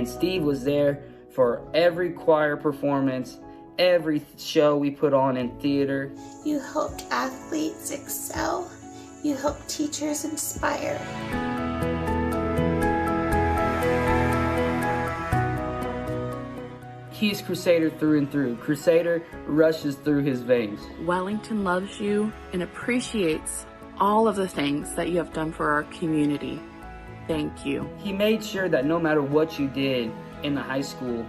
And Steve was there for every choir performance, every show we put on in theater. You helped athletes excel. You helped teachers inspire. He's Crusader through and through. Crusader rushes through his veins. Wellington loves you and appreciates all of the things that you have done for our community. Thank you. He made sure that no matter what you did in the high school,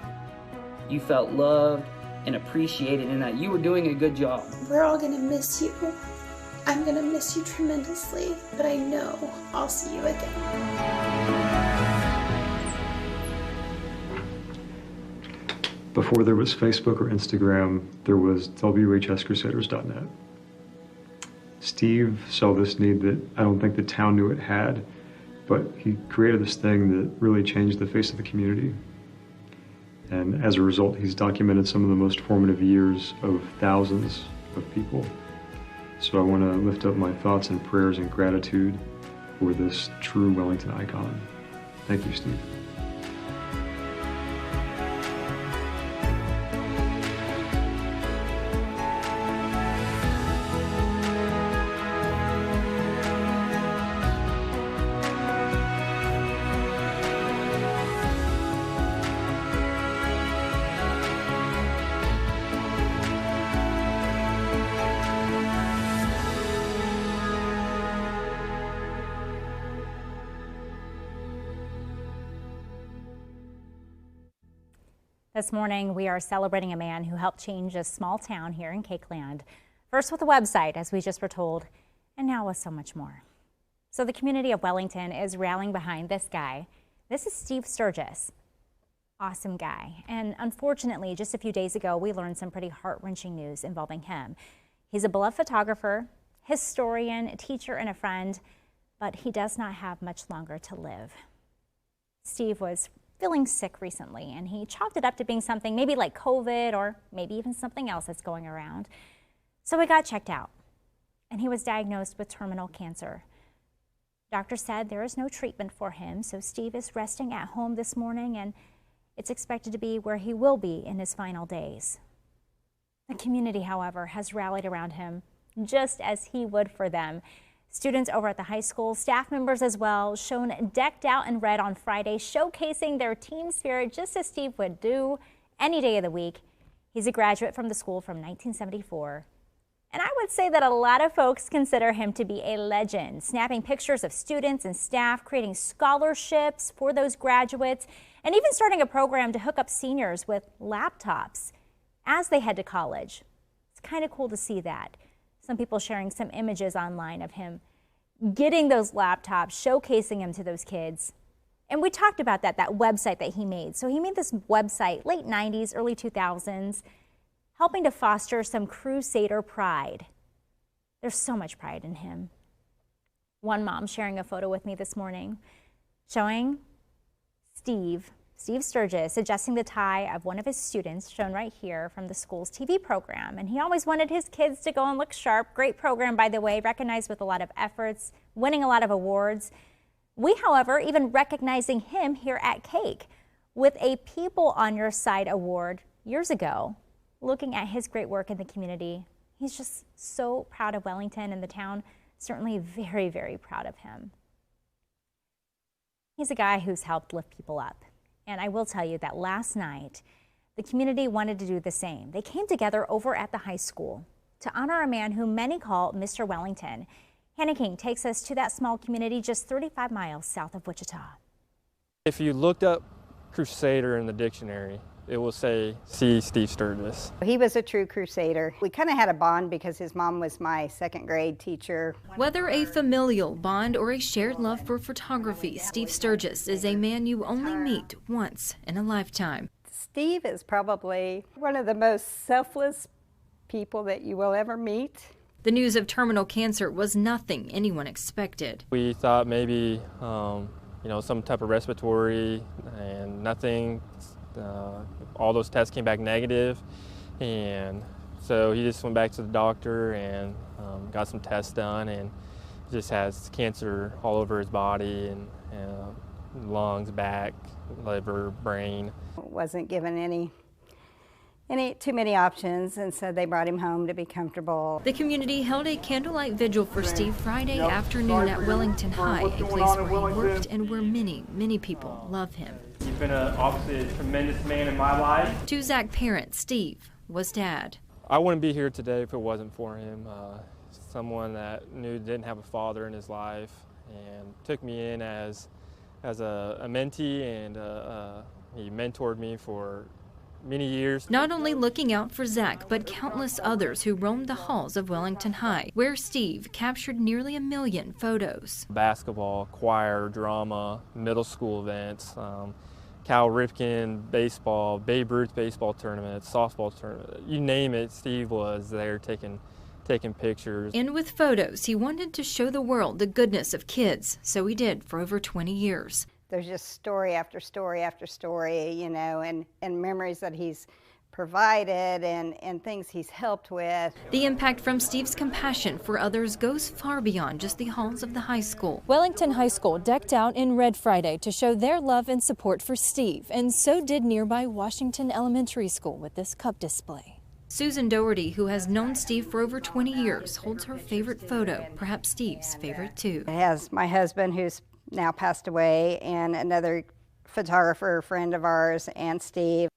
you felt loved and appreciated and that you were doing a good job. We're all gonna miss you. I'm gonna miss you tremendously, but I know I'll see you again. Before there was Facebook or Instagram, there was WHScrusaders.net. Steve saw this need that I don't think the town knew it had, but he created this thing that really changed the face of the community. And as a result, he's documented some of the most formative years of thousands of people. So I want to lift up my thoughts and prayers and gratitude for this true Wellington icon. Thank you, Steve. This morning, we are celebrating a man who helped change a small town here in Cakeland. First with a website, as we just were told, and now with so much more. So the community of Wellington is rallying behind this guy. This is Steve Sturgis. Awesome guy. And unfortunately, just a few days ago, we learned some pretty heart-wrenching news involving him. He's a beloved photographer, historian, a teacher, and a friend, but he does not have much longer to live. Steve was feeling sick recently, and he chalked it up to being something maybe like COVID or maybe even something else that's going around. So he got checked out, and he was diagnosed with terminal cancer. Doctor said there is no treatment for him, so Steve is resting at home this morning, and it's expected to be where he will be in his final days. The community, however, has rallied around him just as he would for them. Students over at the high school, staff members as well, shown decked out in red on Friday, showcasing their team spirit just as Steve would do any day of the week. He's a graduate from the school from 1974. And I would say that a lot of folks consider him to be a legend, snapping pictures of students and staff, creating scholarships for those graduates, and even starting a program to hook up seniors with laptops as they head to college. It's kind of cool to see that. Some people sharing some images online of him getting those laptops, showcasing him to those kids. And we talked about that website that he made. So he made this website, late 90s, early 2000s, helping to foster some Crusader pride. There's so much pride in him. One mom sharing a photo with me this morning, showing Steve Sturgis adjusting the tie of one of his students, shown right here from the school's TV program. And he always wanted his kids to go and look sharp. Great program, by the way, recognized with a lot of efforts, winning a lot of awards. We, however, even recognizing him here at Cake with a People on Your Side award years ago, looking at his great work in the community. He's just so proud of Wellington and the town, certainly very, very proud of him. He's a guy who's helped lift people up. And I will tell you that last night, the community wanted to do the same. They came together over at the high school to honor a man who many call Mr. Wellington. Hannah King takes us to that small community just 35 miles south of Wichita. If you looked up Crusader in the dictionary, it will say, see Steve Sturgis. He was a true Crusader. We kind of had a bond because his mom was my second grade teacher. Whether a familial bond or a shared love for photography, Steve Sturgis is a man you only meet once in a lifetime. Steve is probably one of the most selfless people that you will ever meet. The news of terminal cancer was nothing anyone expected. We thought maybe, some type of respiratory, and nothing. All those tests came back negative, and so he just went back to the doctor and got some tests done, and just has cancer all over his body, and lungs, back, liver, brain. Wasn't given any too many options, and so they brought him home to be comfortable. The community held a candlelight vigil for Steve Friday afternoon at Wellington High, a place where he worked and where many, many people love him. He's been obviously a tremendous man in my life. To Zach parent, Steve was dad. I wouldn't be here today if it wasn't for him. Someone that knew didn't have a father in his life and took me in as a mentee, and he mentored me for many years. Not only looking out for Zach, but countless others who roamed the halls of Wellington High, where Steve captured nearly 1 million photos. Basketball, choir, drama, middle school events, Cal Ripken baseball, Babe Ruth baseball tournament, softball tournament, you name it, Steve was there taking pictures. And with photos, he wanted to show the world the goodness of kids, so he did for over 20 years. There's just story after story after story, you know, and memories that he's provided and things he's helped with. The impact from Steve's compassion for others goes far beyond just the halls of the high school. Wellington High School decked out in red Friday to show their love and support for Steve, and so did nearby Washington Elementary School with this cup display. Susan Doherty, who has known Steve for over 20 years, holds her favorite photo, perhaps Steve's favorite too. It has my husband, who's now passed away, and another photographer friend of ours, and Steve.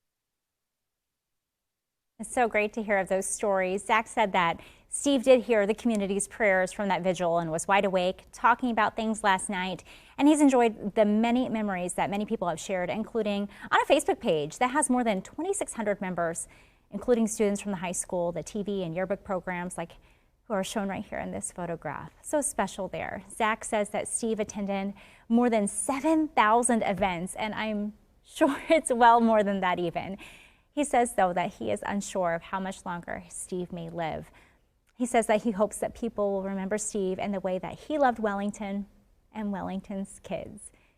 It's so great to hear of those stories. Zach said that Steve did hear the community's prayers from that vigil and was wide awake, talking about things last night. And he's enjoyed the many memories that many people have shared, including on a Facebook page that has more than 2,600 members, including students from the high school, the TV and yearbook programs who are shown right here in this photograph. So special there. Zach says that Steve attended more than 7,000 events, and I'm sure it's well more than that even. He says, though, that he is unsure of how much longer Steve may live. He says that he hopes that people will remember Steve and the way that he loved Wellington and Wellington's kids.